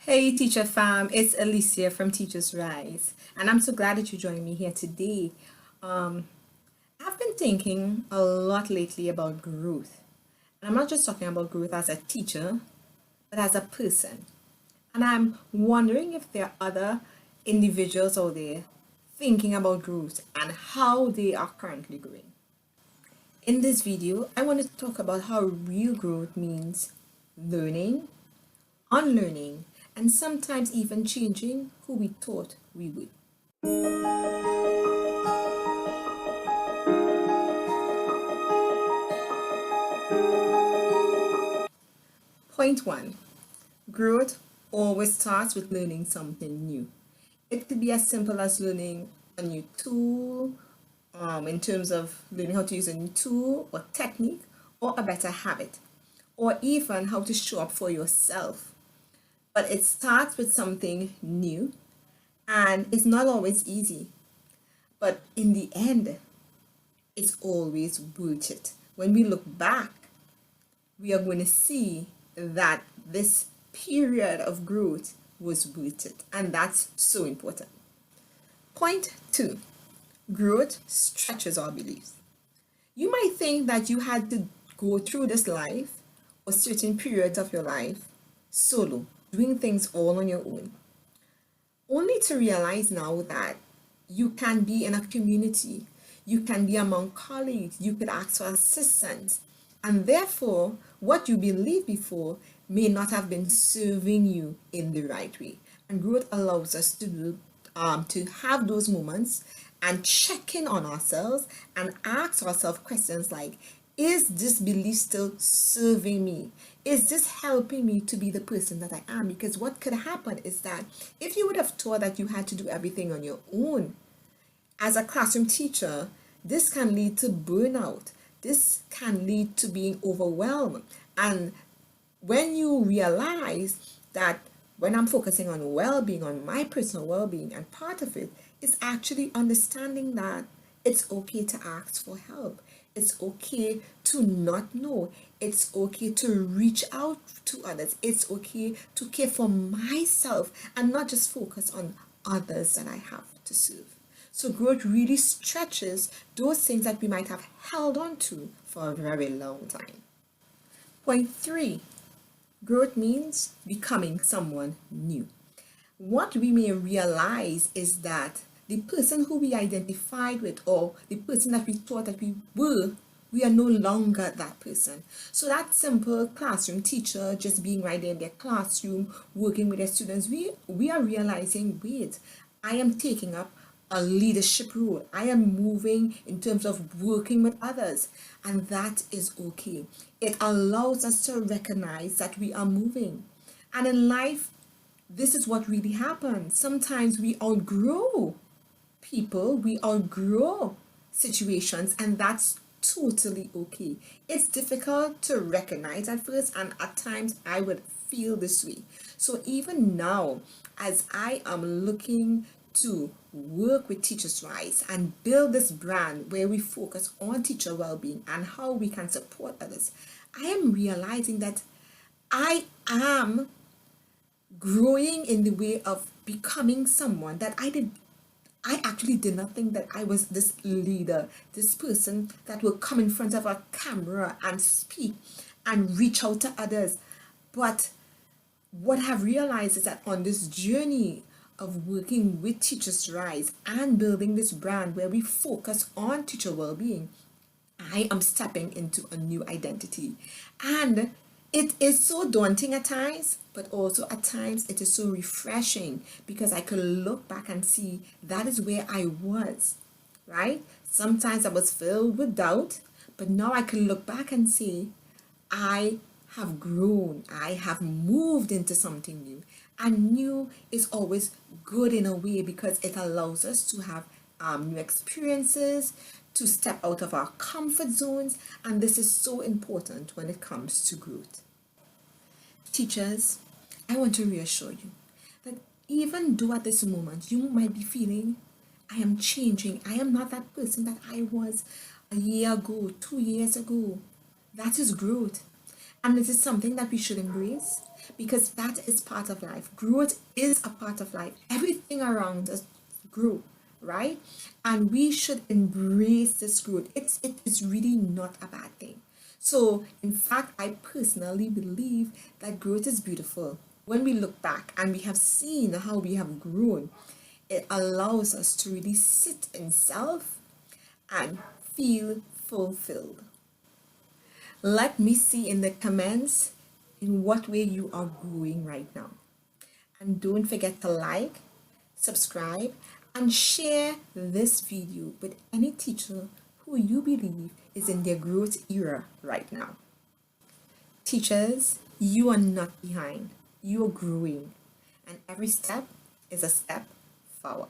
Hey teacher fam, it's Alicia from TeachersRISE, and I'm so glad that you joined me here today. Um, I've been thinking a lot lately about growth, and I'm not just talking about growth as a teacher, but as a person. And I'm wondering if there are other individuals out there thinking about growth and how they are currently growing. In this video, I want to talk about how real growth means learning, unlearning, and sometimes even changing who we thought we would. Point one, growth always starts with learning something new. It could be as simple as learning a new tool, in terms of learning how to use a new tool or technique or a better habit, or even how to show up for yourself. But it starts with something new and it's not always easy. But in the end, it's always worth it. When we look back, we are going to see that this period of growth was worth it. And that's so important. Point two, growth stretches our beliefs. You might think that you had to go through this life or certain periods of your life solo, doing things all on your own, only to realize now that you can be in a community, you can be among colleagues, you could ask for assistance, and therefore what you believed before may not have been serving you in the right way. And growth allows us to have those moments and check in on ourselves and ask ourselves questions like, is this belief still serving me? Is this helping me to be the person that I am? Because what could happen is that if you would have thought that you had to do everything on your own, as a classroom teacher, this can lead to burnout. This can lead to being overwhelmed. And when you realize that when I'm focusing on well-being, on my personal well-being, and part of it is actually understanding that it's okay to ask for help. It's okay to not know. It's okay to reach out to others. It's okay to care for myself and not just focus on others that I have to serve. So growth really stretches those things that we might have held on to for a very long time. Point three, growth means becoming someone new. What we may realize is that the person who we identified with or the person that we thought that we were, we are no longer that person. So that simple classroom teacher just being right there in their classroom, working with their students, we are realizing, wait, I am taking up a leadership role. I am moving in terms of working with others, and that is okay. It allows us to recognize that we are moving. And in life, this is what really happens. Sometimes we outgrow people, we outgrow situations, and that's totally okay. It's difficult to recognize at first, and at times I would feel this way. So even now, as I am looking to work with TeachersRISE and build this brand where we focus on teacher well-being and how we can support others, I am realizing that I am growing in the way of becoming someone that I actually did not think that I was this leader, this person that will come in front of a camera and speak and reach out to others. But what I've realized is that on this journey of working with TeachersRISE and building this brand where we focus on teacher well-being, I am stepping into a new identity. And it is so daunting at times, but also at times it is so refreshing because I can look back and see that is where I was, right? Sometimes I was filled with doubt, but now I can look back and say, I have grown, I have moved into something new. And new is always good in a way because it allows us to have new experiences, to step out of our comfort zones, and this is so important when it comes to growth. Teachers, I want to reassure you that even though at this moment you might be feeling, I am changing, I am not that person that I was a year ago, 2 years ago, that is growth. And it is something that we should embrace because that is part of life. Growth is a part of life. Everything around us grow, right? And we should embrace this growth. It is really not a bad thing. So, in fact, I personally believe that growth is beautiful. When we look back and we have seen how we have grown, it allows us to really sit in self and feel fulfilled. Let me see in the comments in what way you are growing right now. And don't forget to like, subscribe, and share this video with any teacher who you believe is in their growth era right now. Teachers, you are not behind. You are growing. And every step is a step forward.